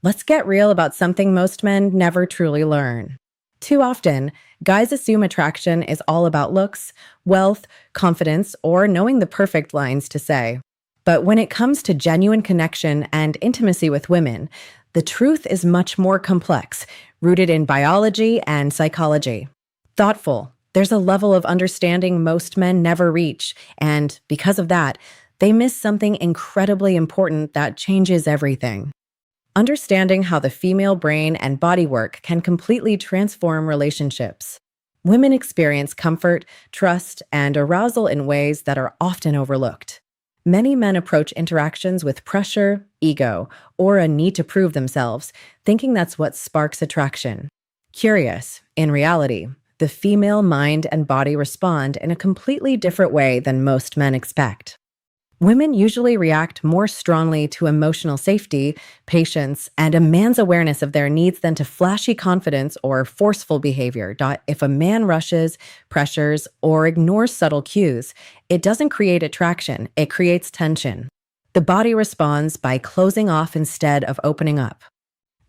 Let's get real about something most men never truly learn. Too often, guys assume attraction is all about looks, wealth, confidence, or knowing the perfect lines to say. But when it comes to genuine connection and intimacy with women, the truth is much more complex, rooted in biology and psychology. Thoughtful, there's a level of understanding most men never reach, and because of that, they miss something incredibly important that changes everything. Understanding how the female brain and body work can completely transform relationships. Women experience comfort, trust, and arousal in ways that are often overlooked. Many men approach interactions with pressure, ego, or a need to prove themselves, thinking that's what sparks attraction. Curious, in reality, the female mind and body respond in a completely different way than most men expect. Women usually react more strongly to emotional safety, patience, and a man's awareness of their needs than to flashy confidence or forceful behavior. If a man rushes, pressures, or ignores subtle cues, it doesn't create attraction, it creates tension. The body responds by closing off instead of opening up.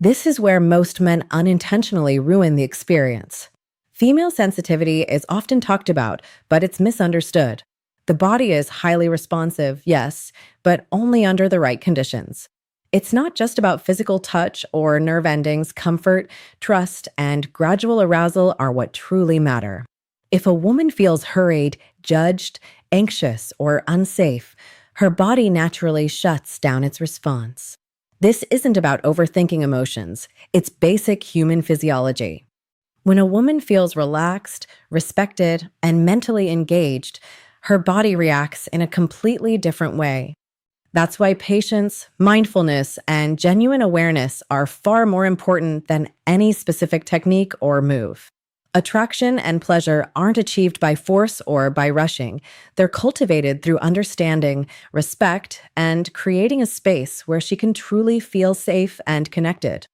This is where most men unintentionally ruin the experience. Female sensitivity is often talked about, but it's misunderstood. The body is highly responsive, yes, but only under the right conditions. It's not just about physical touch or nerve endings. Comfort, trust, and gradual arousal are what truly matter. If a woman feels hurried, judged, anxious, or unsafe, her body naturally shuts down its response. This isn't about overthinking emotions, it's basic human physiology. When a woman feels relaxed, respected, and mentally engaged, her body reacts in a completely different way. That's why patience, mindfulness, and genuine awareness are far more important than any specific technique or move. Attraction and pleasure aren't achieved by force or by rushing. They're cultivated through understanding, respect, and creating a space where she can truly feel safe and connected.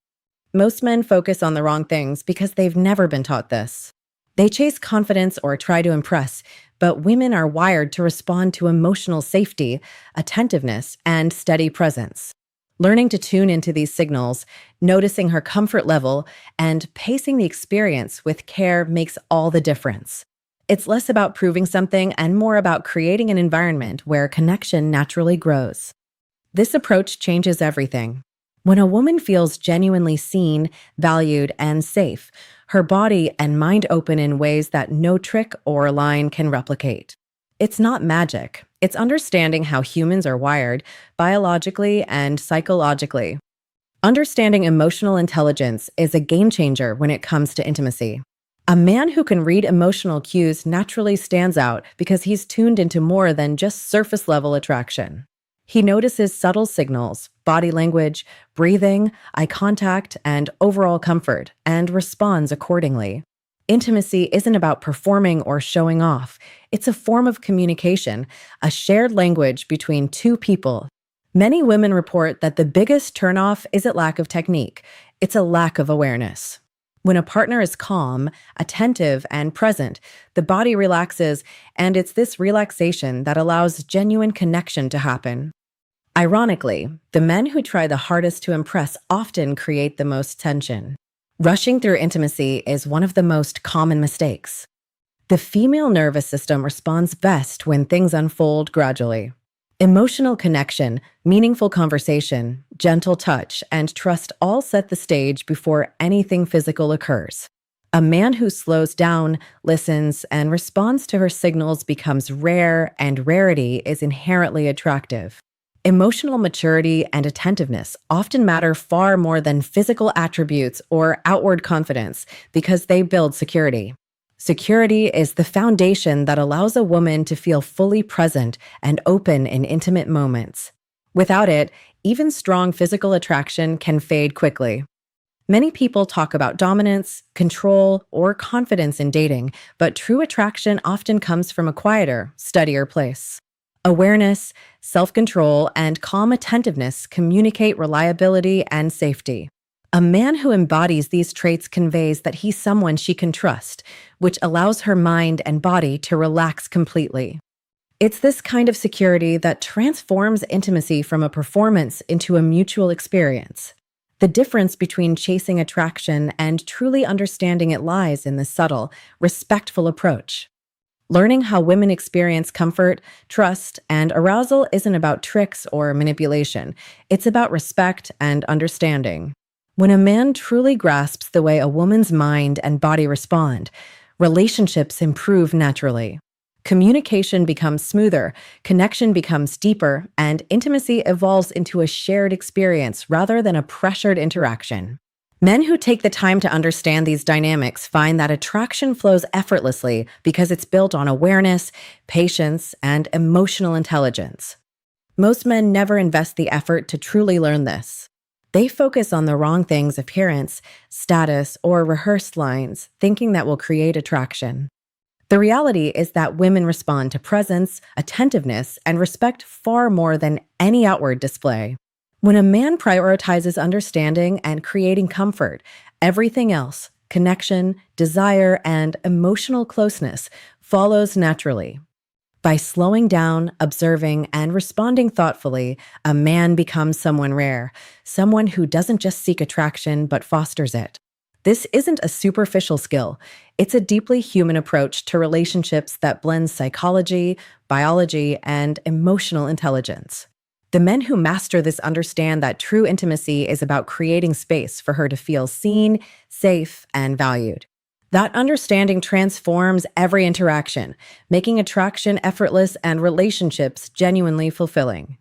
Most men focus on the wrong things because they've never been taught this. They chase confidence or try to impress, but women are wired to respond to emotional safety, attentiveness, and steady presence. Learning to tune into these signals, noticing her comfort level, and pacing the experience with care makes all the difference. It's less about proving something and more about creating an environment where connection naturally grows. This approach changes everything. When a woman feels genuinely seen, valued, and safe, her body and mind open in ways that no trick or line can replicate. It's not magic. It's understanding how humans are wired, biologically and psychologically. Understanding emotional intelligence is a game changer when it comes to intimacy. A man who can read emotional cues naturally stands out because he's tuned into more than just surface-level attraction. He notices subtle signals, body language, breathing, eye contact, and overall comfort, and responds accordingly. Intimacy isn't about performing or showing off. It's a form of communication, a shared language between two people. Many women report that the biggest turnoff isn't lack of technique, it's a lack of awareness. When a partner is calm, attentive, and present, the body relaxes, and it's this relaxation that allows genuine connection to happen. Ironically, the men who try the hardest to impress often create the most tension. Rushing through intimacy is one of the most common mistakes. The female nervous system responds best when things unfold gradually. Emotional connection, meaningful conversation, gentle touch, and trust all set the stage before anything physical occurs. A man who slows down, listens, and responds to her signals becomes rare, and rarity is inherently attractive. Emotional maturity and attentiveness often matter far more than physical attributes or outward confidence because they build security. Security is the foundation that allows a woman to feel fully present and open in intimate moments. Without it, even strong physical attraction can fade quickly. Many people talk about dominance, control, or confidence in dating, but true attraction often comes from a quieter, steadier place. Awareness, self-control, and calm attentiveness communicate reliability and safety. A man who embodies these traits conveys that he's someone she can trust, which allows her mind and body to relax completely. It's this kind of security that transforms intimacy from a performance into a mutual experience. The difference between chasing attraction and truly understanding it lies in the subtle, respectful approach. Learning how women experience comfort, trust, and arousal isn't about tricks or manipulation. It's about respect and understanding. When a man truly grasps the way a woman's mind and body respond, relationships improve naturally. Communication becomes smoother, connection becomes deeper, and intimacy evolves into a shared experience rather than a pressured interaction. Men who take the time to understand these dynamics find that attraction flows effortlessly because it's built on awareness, patience, and emotional intelligence. Most men never invest the effort to truly learn this. They focus on the wrong things: appearance, status, or rehearsed lines, thinking that will create attraction. The reality is that women respond to presence, attentiveness, and respect far more than any outward display. When a man prioritizes understanding and creating comfort, everything else, connection, desire, and emotional closeness, follows naturally. By slowing down, observing, and responding thoughtfully, a man becomes someone rare, someone who doesn't just seek attraction but fosters it. This isn't a superficial skill. It's a deeply human approach to relationships that blends psychology, biology, and emotional intelligence. The men who master this understand that true intimacy is about creating space for her to feel seen, safe, and valued. That understanding transforms every interaction, making attraction effortless and relationships genuinely fulfilling.